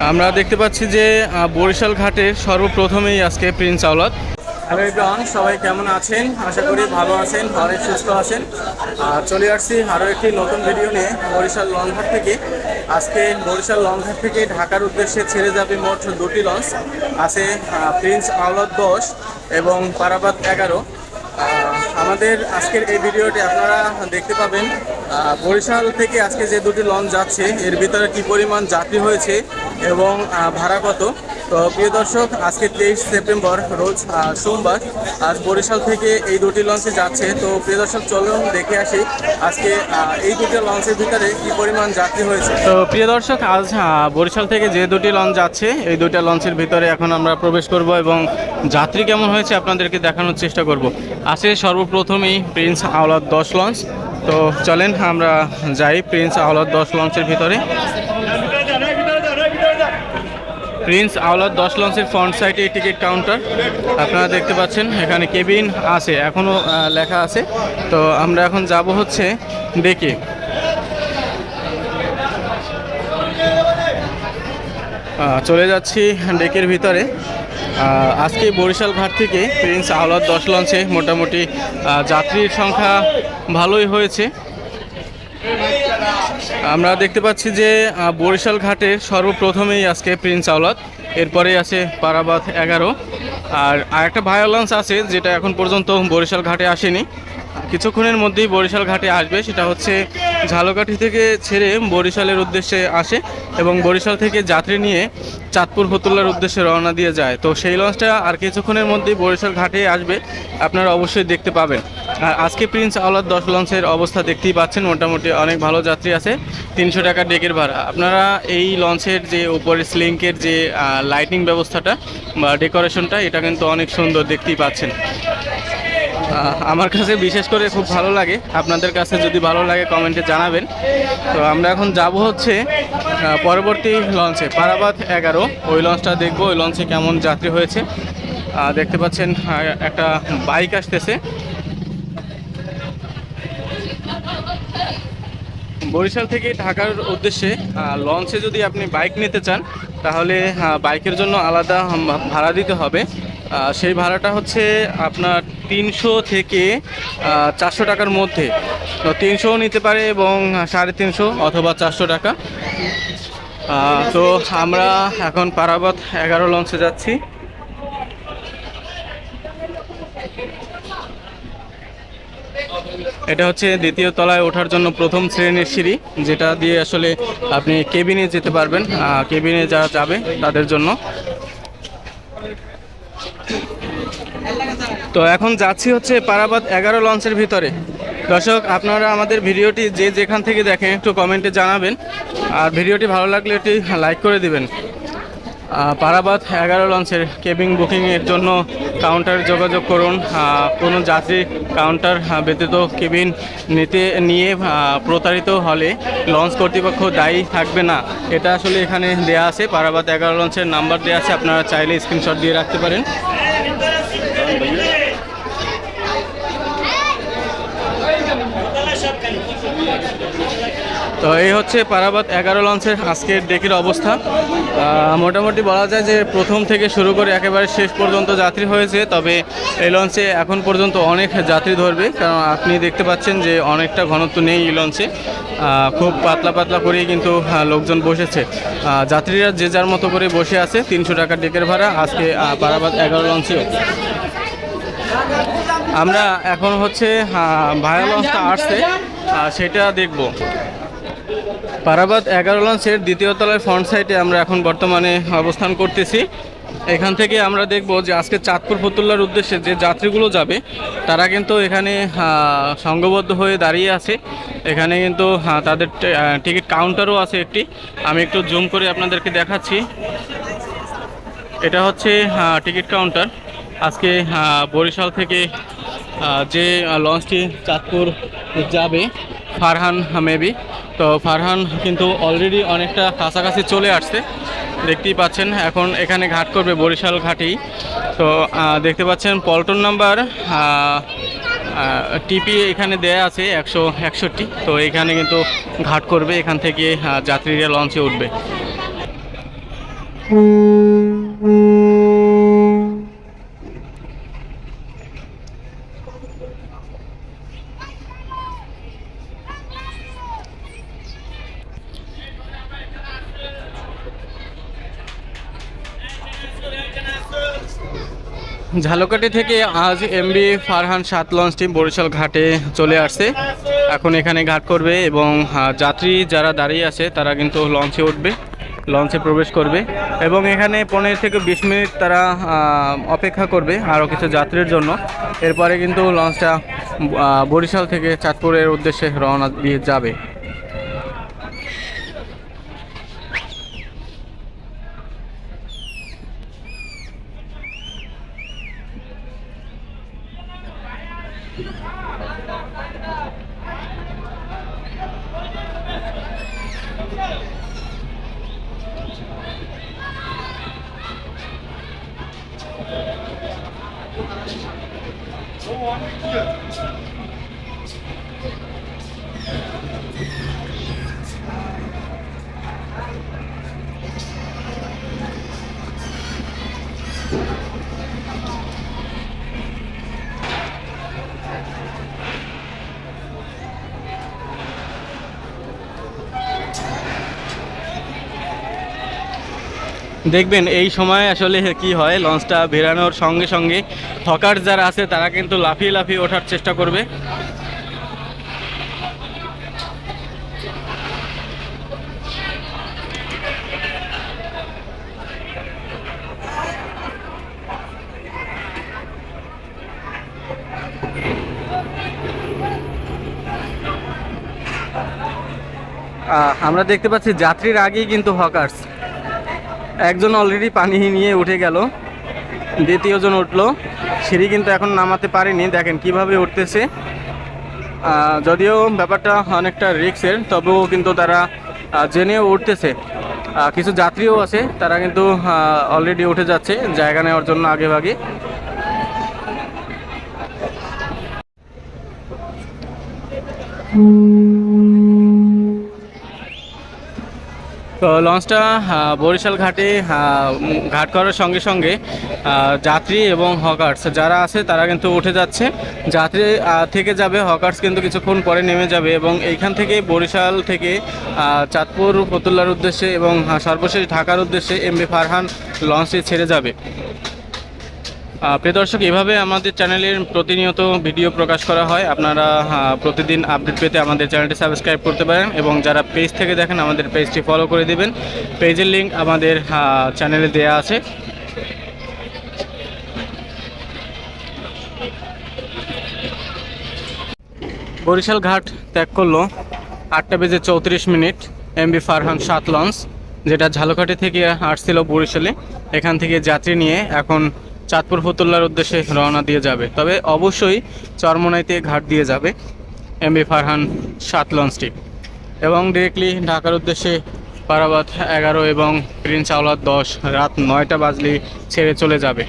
আমরা দেখতে পাচ্ছি যে বরিশাল ঘাটের সর্বপ্রথমেই আজকে প্রিন্স আওলাদ। হ্যালো এভরিওয়ান, সবাই কেমন আছেন? আশা করি ভালো আছেন, অনেক সুস্থ আছেন। চলে আসছি আরও একটি নতুন ভিডিও নিয়ে বরিশাল লঞ্চঘাট থেকে। আজকে বরিশাল লঞ্চঘাট থেকে ঢাকার উদ্দেশ্যে ছেড়ে যাবে মোট দুটি লঞ্চ। আছে প্রিন্স আওলাদ 10 এবং পারাবাত 11। আমাদের আজকের এই ভিডিওটি আপনারা দেখতে পাবেন বরিশাল থেকে আজকে যে দুটি লঞ্চ যাচ্ছে এর ভিতরে কী পরিমাণ যাত্রী হয়েছে এবং ভাড়া কত। তো প্রিয় দর্শক, আজকে 23 সেপ্টেম্বর রোজ সোমবার, আজ বরিশাল থেকে এই দুটি লঞ্চে যাচ্ছে। তো প্রিয় দর্শক, চলুন দেখে আসি আজকে এই দুটি লঞ্চের ভিতরে কী পরিমাণ যাত্রী হয়েছে। তো প্রিয় দর্শক, আজ বরিশাল থেকে যে দুটি লঞ্চ যাচ্ছে এই দুটি লঞ্চের ভিতরে এখন আমরা প্রবেশ করব এবং যাত্রী কেমন হয়েছে আপনাদেরকে দেখানোর চেষ্টা করব। আছে সর্বপ্রথমেই প্রিন্স আওলাদ 10 লঞ্চ। তো চলেন আমরা যাই প্রিন্স আওলাদ 10 লঞ্চের ভিতরে। প্রিন্স আওলাদ 10 লঞ্চের ফ্রন্ট সাইডে টিকিট কাউন্টার আপনারা দেখতে পাচ্ছেন। এখানে কেবিন আছে, এখনও লেখা আছে। তো আমরা এখন যাব হচ্ছে ডেকে। চলে যাচ্ছি ডেকের ভিতরে। আজকে বরিশাল ঘাট থেকে প্রিন্স আওলাদ 10 লঞ্চে মোটামুটি যাত্রীর সংখ্যা ভালোই হয়েছে। আমরা দেখতে পাচ্ছি যে বরিশাল ঘাটের সর্বপ্রথমেই আজকে প্রিন্স আওলাদ, এরপরে আছে পারাবাত 11। আর আরেকটা ভায়া লঞ্চ আছে যেটা এখন পর্যন্ত বরিশাল ঘাটে আসেনি, কিছুক্ষণের মধ্যেই বরিশাল ঘাটে আসবে। সেটা হচ্ছে ঝালকাঠি থেকে ছেড়ে বরিশালের উদ্দেশ্যে আসে এবং বরিশাল থেকে যাত্রী নিয়ে চাঁদপুর ফতুল্লার উদ্দেশ্যে রওনা দিয়ে যায়। তো সেই লঞ্চটা আর কিছুক্ষণের মধ্যেই বরিশাল ঘাটে আসবে, আপনারা অবশ্যই দেখতে পাবেন। আর আজকে প্রিন্স আওলাদ 10 লঞ্চের অবস্থা দেখতেই পাচ্ছেন, মোটামুটি অনেক ভালো যাত্রী আছে। 300 টাকা ডেকের ভাড়া। আপনারা এই লঞ্চের যে উপরে স্লিংকের যে লাইটিং ব্যবস্থাটা বা ডেকোরেশনটা, এটা কিন্তু অনেক সুন্দর দেখতেই পাচ্ছেন। আমার কাছে বিশেষ করে খুব ভালো লাগে, আপনাদের কাছে যদি ভালো লাগে কমেন্টে জানাবেন। তো আমরা এখন যাব হচ্ছে পরবর্তী লঞ্চে পারাবাত 11, ওই লঞ্চটা দেখব, ওই লঞ্চে কেমন যাত্রী হয়েছে। দেখতে পাচ্ছেন একটা বাইক আসতেছে। বরিশাল থেকে ঢাকার উদ্দেশ্যে লঞ্চে যদি আপনি বাইক নিতে চান তাহলে বাইকের জন্য আলাদা ভাড়া দিতে হবে। সেই ভাড়াটা হচ্ছে আপনার 300 থেকে 400 টাকার মধ্যে। তো 300 নিতে পারে এবং 350 অথবা 400 টাকা। তো আমরা এখন পারাবাত 11 লঞ্চে যাচ্ছি। এটা হচ্ছে দ্বিতীয় তলায় ওঠার জন্য প্রথম শ্রেণীর সিঁড়ি, যেটা দিয়ে আসলে আপনি কেবিনে যেতে পারবেন। কেবিনে যারা যাবে তাদের জন্য। তো এখন যাচ্ছি হচ্ছে পারাবাত 11 লঞ্চের ভিতরে। দর্শক, আপনারা আমাদের ভিডিওটি যে যেখান থেকে দেখেন একটু কমেন্টে জানাবেন, আর ভিডিওটি ভালো লাগলে একটি লাইক করে দিবেন। পারাবাত 11 লঞ্চের কেবিন বুকিংয়ের জন্য কাউন্টার যোগাযোগ করুন। কোনো যাত্রী কাউন্টার ব্যতীত কেবিন নিয়ে প্রতারিত হলে লঞ্চ কর্তৃপক্ষ দায়ী থাকবে না, এটা আসলে এখানে দেয়া আছে। পারাবাত 11 লঞ্চের নাম্বার দেওয়া আছে, আপনারা চাইলে স্ক্রিনশট দিয়ে রাখতে পারেন। তো এই হচ্ছে পারাবাত 11 লঞ্চের আজকের ডেকের অবস্থা। মোটামুটি বলা যায় যে প্রথম থেকে শুরু করে একেবারে শেষ পর্যন্ত যাত্রী হয়েছে। তবে এই লঞ্চে এখন পর্যন্ত অনেক যাত্রী ধরবে, কারণ আপনি দেখতে পাচ্ছেন যে অনেকটা ঘনত্ব নেই এই লঞ্চে। খুব পাতলা পাতলা করেই কিন্তু লোকজন বসেছে। যাত্রীরা যে যার মতো করে বসে আছে। 300 টাকা ডেকের ভাড়া আজকে পারাবাত 11 লঞ্চে। আমরা এখন হচ্ছে ভায়া লঞ্চটা আসছে সেটা দেখব। পারাবাত 11 লঞ্চের দ্বিতীয় তলায় ফ্রন্ট সাইডে আমরা এখন বর্তমানে অবস্থান করতেছি। এখান থেকে আমরা দেখব যে আজকে চাঁদপুর ফতুল্লার উদ্দেশ্যে যে যাত্রীগুলো যাবে তারা কিন্তু এখানে সংঘবদ্ধ হয়ে দাঁড়িয়ে আছে। এখানে কিন্তু তাদের টিকিট কাউন্টারও আছে একটি, আমি একটু জুম করে আপনাদেরকে দেখাচ্ছি। এটা হচ্ছে টিকিট কাউন্টার। আজকে বরিশাল থেকে যে লঞ্চটি চাঁদপুর যাবে, ফারহান মেবি, তো ফারহান কিন্তু অলরেডি অনেকটা কাছাকাছি চলে আসছে, দেখতেই পাচ্ছেন। এখন এখানে ঘাট করবে বরিশাল ঘাটেই। তো দেখতে পাচ্ছেন পল্টন নাম্বার টিপি এখানে দেয়া আছে 161। তো এখানে কিন্তু ঘাট করবে, এখান থেকে যাত্রীরা লঞ্চে উঠবে। ঝালকাঠি থেকে আজ এমবি ফারহান 7 লঞ্চটি বরিশাল ঘাটে চলে আসছে। এখন এখানে ঘাট করবে এবং যাত্রী যারা দাঁড়িয়ে আছে তারা কিন্তু লঞ্চে উঠবে, লঞ্চে প্রবেশ করবে এবং এখানে 15 থেকে 20 মিনিট তারা অপেক্ষা করবে আরও কিছু যাত্রীর জন্য। এরপরে কিন্তু লঞ্চটা বরিশাল থেকে চাঁদপুরের উদ্দেশ্যে রওনা দিয়ে যাবে। দেখবেন এই সময় আসলে কি হয়, লঞ্চটা বেরানোর সঙ্গে সঙ্গে হকার যারা আছে তারা কিন্তু লাফিয়ে লাফিয়ে ওঠার চেষ্টা করবে। আমরা দেখতে পাচ্ছি যাত্রীর আগেই কিন্তু হকার্স, একজন অলরেডি পানি নিয়ে উঠে গেল, দ্বিতীয়জন উঠলো। সিঁড়ি কিন্তু এখন নামাতে পারেনি, দেখেন কিভাবে উঠতেছে। যদিও ব্যাপারটা অনেকটা রিস্কের, তবুও কিন্তু তারা জেনেও উঠতেছে। কিছু যাত্রীও আছে, তারা কিন্তু অলরেডি উঠে যাচ্ছে জায়গা নেওয়ার জন্য আগে ভাগে। তো লঞ্চটা বরিশাল ঘাটে ঘাট করার সঙ্গে সঙ্গে যাত্রী এবং হকার্স যারা আছে তারা কিন্তু উঠে যাচ্ছে। যাত্রী থেকে যাবে, হকার্স কিন্তু কিছুক্ষণ পরে নেমে যাবে এবং এইখান থেকে বরিশাল থেকে চাঁদপুর ফতুল্লার উদ্দেশ্যে এবং সর্বশেষ ঢাকার উদ্দেশ্যে এমবি ফারহান লঞ্চটি ছেড়ে যাবে। প্রিয় দর্শক, এভাবে আমাদের চ্যানেলের প্রতিনিয়ত ভিডিও প্রকাশ করা হয়। আপনারা প্রতিদিন আপডেট পেতে আমাদের চ্যানেলটি সাবস্ক্রাইব করতে পারেন এবং যারা পেজ থেকে দেখেন আমাদের পেজটি ফলো করে দিবেন। পেজের লিঙ্ক আমাদের চ্যানেলে দেয়া আছে। বরিশাল ঘাট ত্যাগ করলো 8:34 এমবি ফারহান 7 লঞ্চ, যেটা ঝালকাঠি থেকে আসছিল বরিশালে। এখান থেকে যাত্রী নিয়ে এখন চাঁদপুর ফতুল্লার উদ্দেশ্যে রওনা দিয়ে যাবে। তবে অবশ্যই চরমোনাইতে ঘাট দিয়ে যাবে এমবি ফারহান 7 লঞ্চটি এবং ডিরেক্টলি ঢাকার উদ্দেশ্যে পারাবাদ 11 এবং প্রিন্স আওলাদ 10 রাত 9টা বাজলেই ছেড়ে চলে যাবে।